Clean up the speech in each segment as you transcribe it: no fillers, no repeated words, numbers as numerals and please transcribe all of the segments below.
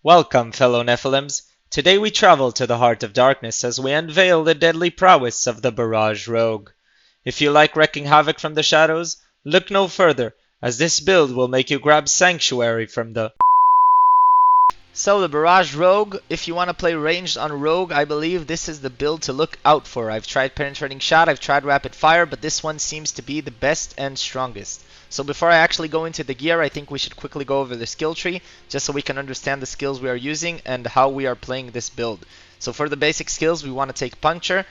Welcome, fellow Nephilims. Today we travel to the heart of darkness as we unveil the deadly prowess of the Barrage Rogue. If you like wreaking havoc from the shadows, look no further, as this build will make you grab Sanctuary from the... So the Barrage Rogue, if you want to play ranged on Rogue, I believe this is the build to look out for. I've tried Penetrating Shot, I've tried Rapid Fire, but this one seems to be the best and strongest. So before I actually go into the gear, I think we should quickly go over the skill tree, just so we can understand the skills we are using and how we are playing this build. So for the basic skills, we want to take Puncture,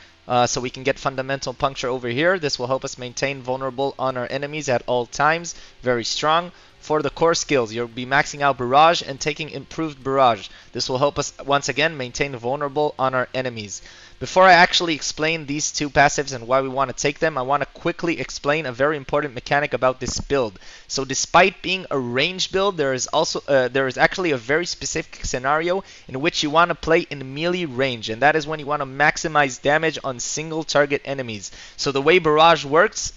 so we can get Fundamental Puncture over here. This will help us maintain vulnerable on our enemies at all times. Very strong. For the core skills, you'll be maxing out Barrage and taking Improved Barrage. This will help us once again maintain vulnerable on our enemies. Before I actually explain these two passives and why we want to take them, I want to quickly explain a very important mechanic about this build. So despite being a range build, there is actually a very specific scenario in which you want to play in melee range, and that is when you want to maximize damage on single target enemies. So the way Barrage works,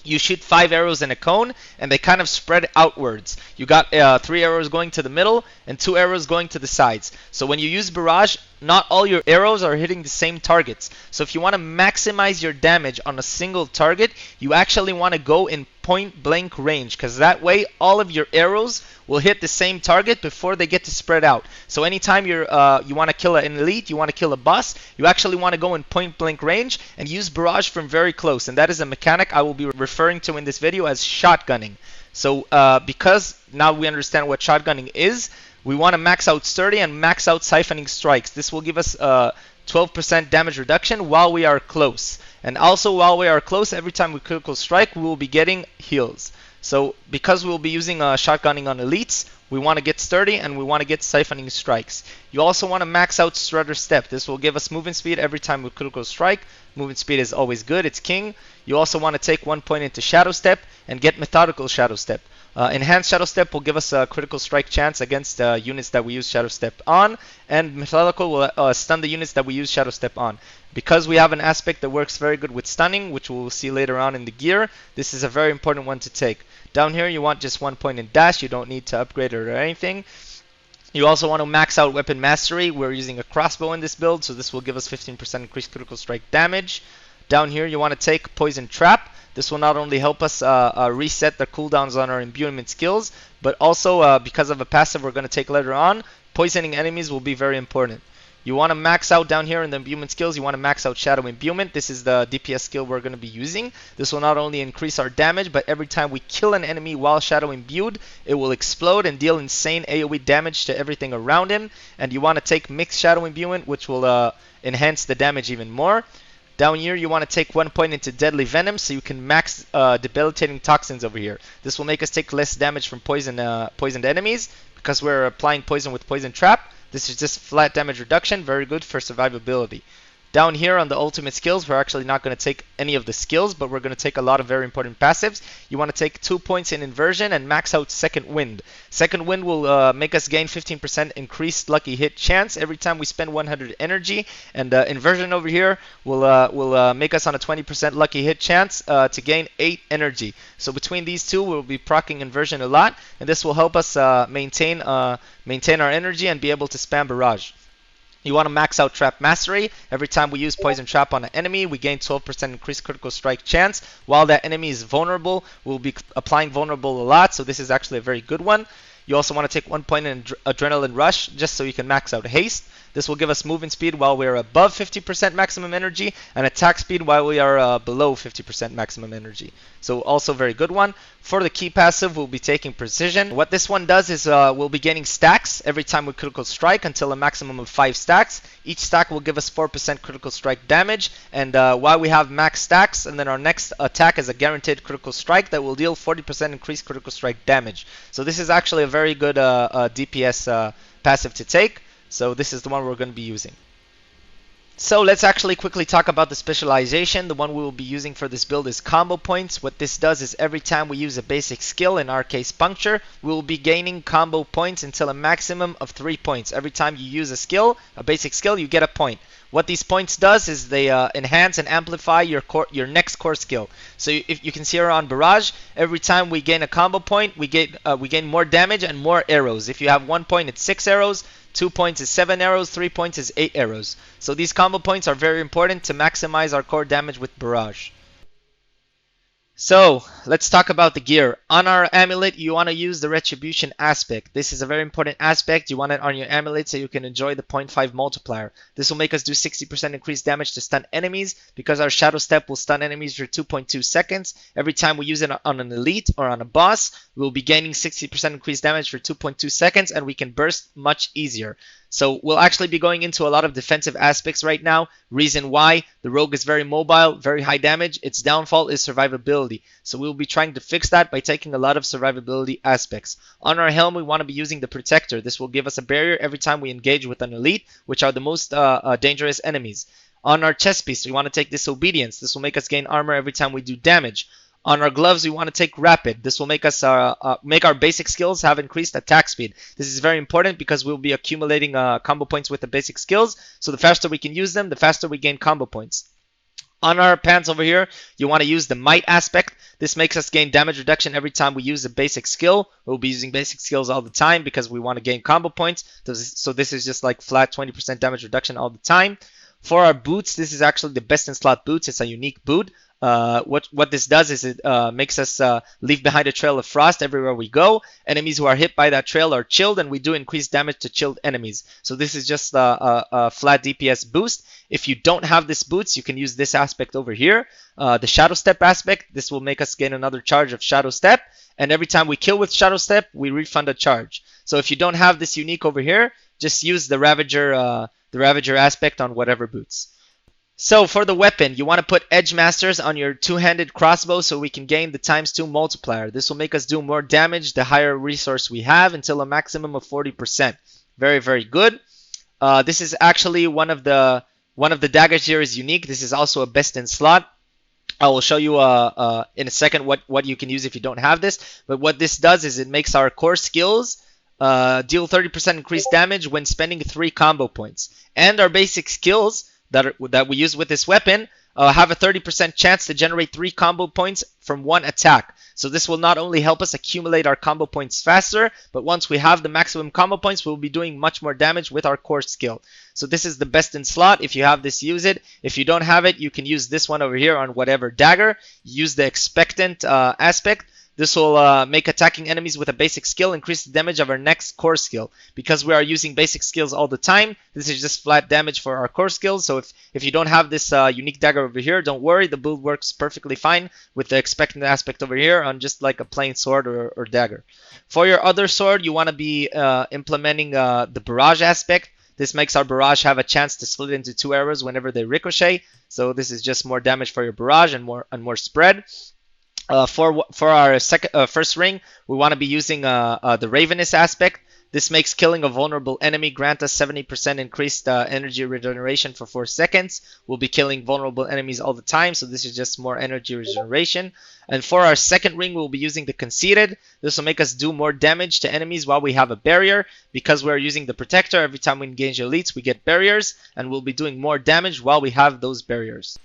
you shoot 5 arrows in a cone, and they kind of spread outwards. You got 3 arrows going to the middle, and 2 arrows going to the sides. So when you use Barrage, not all your arrows are hitting the same targets. So if you want to maximize your damage on a single target, you actually want to go in point blank range, because that way all of your arrows will hit the same target before they get to spread out. So anytime you want to kill an elite, you want to kill a boss, you actually want to go in point blank range and use Barrage from very close. And that is a mechanic I will be referring to in this video as shotgunning. So because now we understand what shotgunning is, we want to max out Sturdy and max out Siphoning Strikes. This will give us 12% damage reduction while we are close. And also while we are close, every time we critical strike, we will be getting heals. So because we will be using shotgunning on elites, we want to get Sturdy and we want to get Siphoning Strikes. You also want to max out Strutter Step. This will give us movement speed every time we critical strike. Movement speed is always good, it's king. You also want to take 1 point into Shadow Step and get Methodical Shadow Step. Enhanced Shadow Step will give us a critical strike chance against units that we use Shadow Step on, and Methodical will stun the units that we use Shadow Step on. Because we have an aspect that works very good with stunning, which we'll see later on in the gear, this is a very important one to take. Down here you want just 1 point in dash, you don't need to upgrade it or anything. You also want to max out Weapon Mastery. We're using a crossbow in this build, so this will give us 15% increased critical strike damage. Down here you want to take Poison Trap. This will not only help us reset the cooldowns on our imbuement skills, but also because of a passive we're going to take later on, poisoning enemies will be very important. You want to max out down here in the imbuement skills, you want to max out Shadow Imbuement. This is the DPS skill we're going to be using. This will not only increase our damage, but every time we kill an enemy while Shadow Imbued, it will explode and deal insane AoE damage to everything around him. And you want to take Mixed Shadow Imbuement, which will enhance the damage even more. Down here, you want to take 1 point into Deadly Venom, so you can max Debilitating Toxins over here. This will make us take less damage from poisoned enemies, because we're applying poison with Poison Trap. This is just flat damage reduction, very good for survivability. Down here on the ultimate skills, we're actually not going to take any of the skills, but we're going to take a lot of very important passives. You want to take 2 points in Inversion and max out Second Wind. Second Wind will make us gain 15% increased lucky hit chance every time we spend 100 energy. And Inversion over here will make us on a 20% lucky hit chance to gain 8 energy. So between these two, we'll be proccing Inversion a lot, and this will help us maintain our energy and be able to spam Barrage. You want to max out Trap Mastery. Every time we use Poison Trap on an enemy, we gain 12% increased critical strike chance. While that enemy is vulnerable, we'll be applying vulnerable a lot, so this is actually a very good one. You also want to take 1 point in Adrenaline Rush, just so you can max out Haste. This will give us movement speed while we are above 50% maximum energy, and attack speed while we are below 50% maximum energy. So also very good one. For the key passive, we'll be taking Precision. What this one does is we'll be gaining stacks every time we critical strike until a maximum of 5 stacks. Each stack will give us 4% critical strike damage, and while we have max stacks, and then our next attack is a guaranteed critical strike that will deal 40% increased critical strike damage. So this is actually a very good DPS passive to take. So this is the one we're going to be using. So let's actually quickly talk about the specialization. The one we will be using for this build is combo points. What this does is every time we use a basic skill, in our case Puncture, we will be gaining combo points until a maximum of 3 points. Every time you use a skill, a basic skill, you get a point. What these points does is they enhance and amplify your next core skill. So if you can see here on barrage, every time we gain a combo point, we gain more damage and more arrows. If you have 1 point, it's 6 arrows. 2 points is 7 arrows. 3 points is 8 arrows. So these combo points are very important to maximize our core damage with barrage. So let's talk about the gear. On our amulet, you want to use the retribution aspect. This is a very important aspect. You want it on your amulet so you can enjoy the 0.5 multiplier. This will make us do 60% increased damage to stun enemies because our shadow step will stun enemies for 2.2 seconds. Every time we use it on an elite or on a boss, we'll be gaining 60% increased damage for 2.2 seconds, and we can burst much easier. So we'll actually be going into a lot of defensive aspects right now. Reason why: the rogue is very mobile, very high damage. Its downfall is survivability. So we'll be trying to fix that by taking a lot of survivability aspects. On our helm, we want to be using the protector. This will give us a barrier every time we engage with an elite, which are the most dangerous enemies. On our chest piece, we want to take disobedience. This will make us gain armor every time we do damage. On our gloves, we want to take rapid. This will make us make our basic skills have increased attack speed. This is very important because we'll be accumulating combo points with the basic skills. So the faster we can use them, the faster we gain combo points. On our pants over here, you want to use the might aspect. This makes us gain damage reduction every time we use a basic skill. We'll be using basic skills all the time because we want to gain combo points. So this is just like flat 20% damage reduction all the time. For our boots, this is actually the best in slot boots. It's a unique boot. What this does is it makes us leave behind a trail of frost everywhere we go. Enemies who are hit by that trail are chilled, and we do increase damage to chilled enemies. So this is just a flat DPS boost. If you don't have this boots, you can use this aspect over here. The Shadow Step aspect, this will make us gain another charge of Shadow Step. And every time we kill with Shadow Step, we refund a charge. So if you don't have this unique over here, just use the Ravager aspect on whatever boots. So for the weapon, you want to put Edge Masters on your two-handed crossbow so we can gain the ×2 multiplier. This will make us do more damage the higher resource we have until a maximum of 40%. Very, very good. This is actually one of the daggers here is unique. This is also a best in slot. I will show you in a second what you can use if you don't have this. But what this does is it makes our core skills deal 30% increased damage when spending 3 combo points. And our basic skills that we use with this weapon have a 30% chance to generate 3 combo points from 1 attack. So this will not only help us accumulate our combo points faster, but once we have the maximum combo points, we'll be doing much more damage with our core skill. So this is the best in slot. If you have this, use it. If you don't have it, you can use this one over here on whatever dagger. Use the expectant aspect. This will make attacking enemies with a basic skill increase the damage of our next core skill. Because we are using basic skills all the time, this is just flat damage for our core skills. So if you don't have this unique dagger over here, don't worry. The build works perfectly fine with the expectant aspect over here on just like a plain sword or dagger. For your other sword, you want to be implementing the barrage aspect. This makes our barrage have a chance to split into 2 arrows whenever they ricochet. So this is just more damage for your barrage and more spread. For our first ring, we want to be using the Ravenous aspect. This makes killing a vulnerable enemy grant us 70% increased energy regeneration for 4 seconds. We'll be killing vulnerable enemies all the time, so this is just more energy regeneration. And for our second ring, we'll be using the Conceited. This will make us do more damage to enemies while we have a barrier. Because we're using the Protector, every time we engage elites, we get barriers, and we'll be doing more damage while we have those barriers.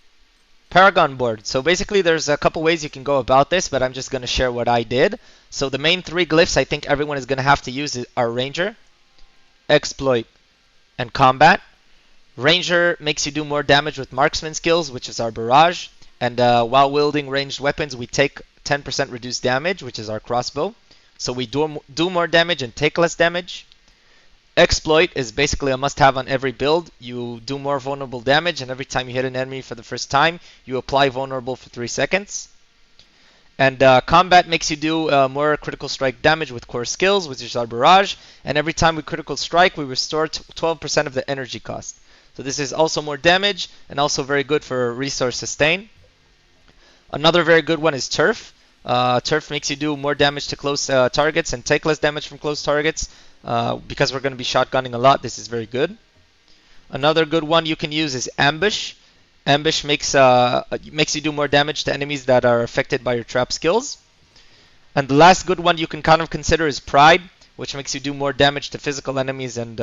Paragon Board. So basically there's a couple ways you can go about this, but I'm just going to share what I did. So the main 3 glyphs I think everyone is going to have to use are Ranger, Exploit, and Combat. Ranger makes you do more damage with marksman skills, which is our barrage. And while wielding ranged weapons, we take 10% reduced damage, which is our crossbow. So we do more damage and take less damage. Exploit is basically a must-have on every build. You do more vulnerable damage, and every time you hit an enemy for the first time, you apply vulnerable for 3 seconds. And Combat makes you do more critical strike damage with core skills, which is our barrage. And every time we critical strike, we restore 12% of the energy cost. So this is also more damage, and also very good for resource sustain. Another very good one is Turf. Turf makes you do more damage to close targets and take less damage from close targets. Because we're going to be shotgunning a lot, this is very good. Another good one you can use is Ambush. Ambush makes you do more damage to enemies that are affected by your trap skills. And the last good one you can kind of consider is Pride. which makes you do more damage to physical enemies and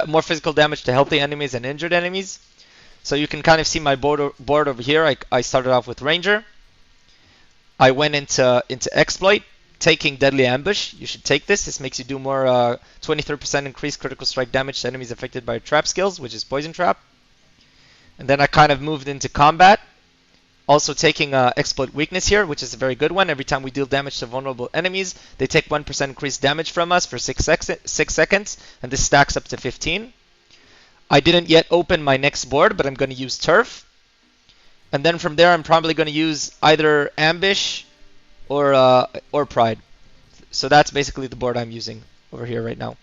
more physical damage to healthy enemies and injured enemies. So you can kind of see my board over here. I started off with Ranger. I went into Exploit, taking Deadly Ambush. You should take this. This makes you do more 23% increased critical strike damage to enemies affected by trap skills, which is Poison Trap. And then I kind of moved into Combat. Also taking Exploit Weakness here, which is a very good one. Every time we deal damage to vulnerable enemies, they take 1% increased damage from us for 6 seconds, and this stacks up to 15. I didn't yet open my next board, but I'm going to use Turf. And then from there, I'm probably going to use either Ambush or Pride. So that's basically the board I'm using over here right now.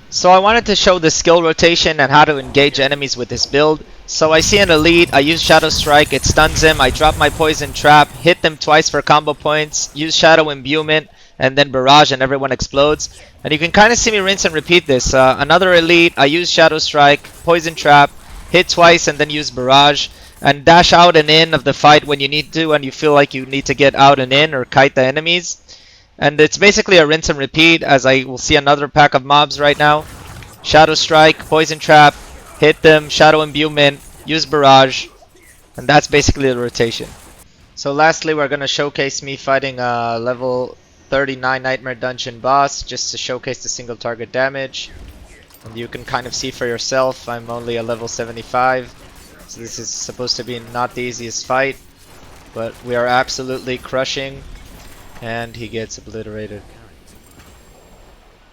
So I wanted to show the skill rotation and how to engage enemies with this build. So I see an elite, I use Shadow Strike, it stuns him, I drop my Poison Trap, hit them twice for combo points, use Shadow Imbuement, and then Barrage and everyone explodes. And you can kind of see me rinse and repeat this. Another elite, I use Shadow Strike, Poison Trap, hit twice and then use Barrage, and dash out and in of the fight when you need to and you feel like you need to get out and in or kite the enemies. And it's basically a rinse and repeat, as I will see another pack of mobs right now. Shadow Strike, Poison Trap, hit them, Shadow Imbuement, use Barrage, and that's basically the rotation. So lastly, we're going to showcase me fighting a level 39 Nightmare Dungeon boss, just to showcase the single target damage. And you can kind of see for yourself, I'm only a level 75, so this is supposed to be not the easiest fight, but we are absolutely crushing. And he gets obliterated.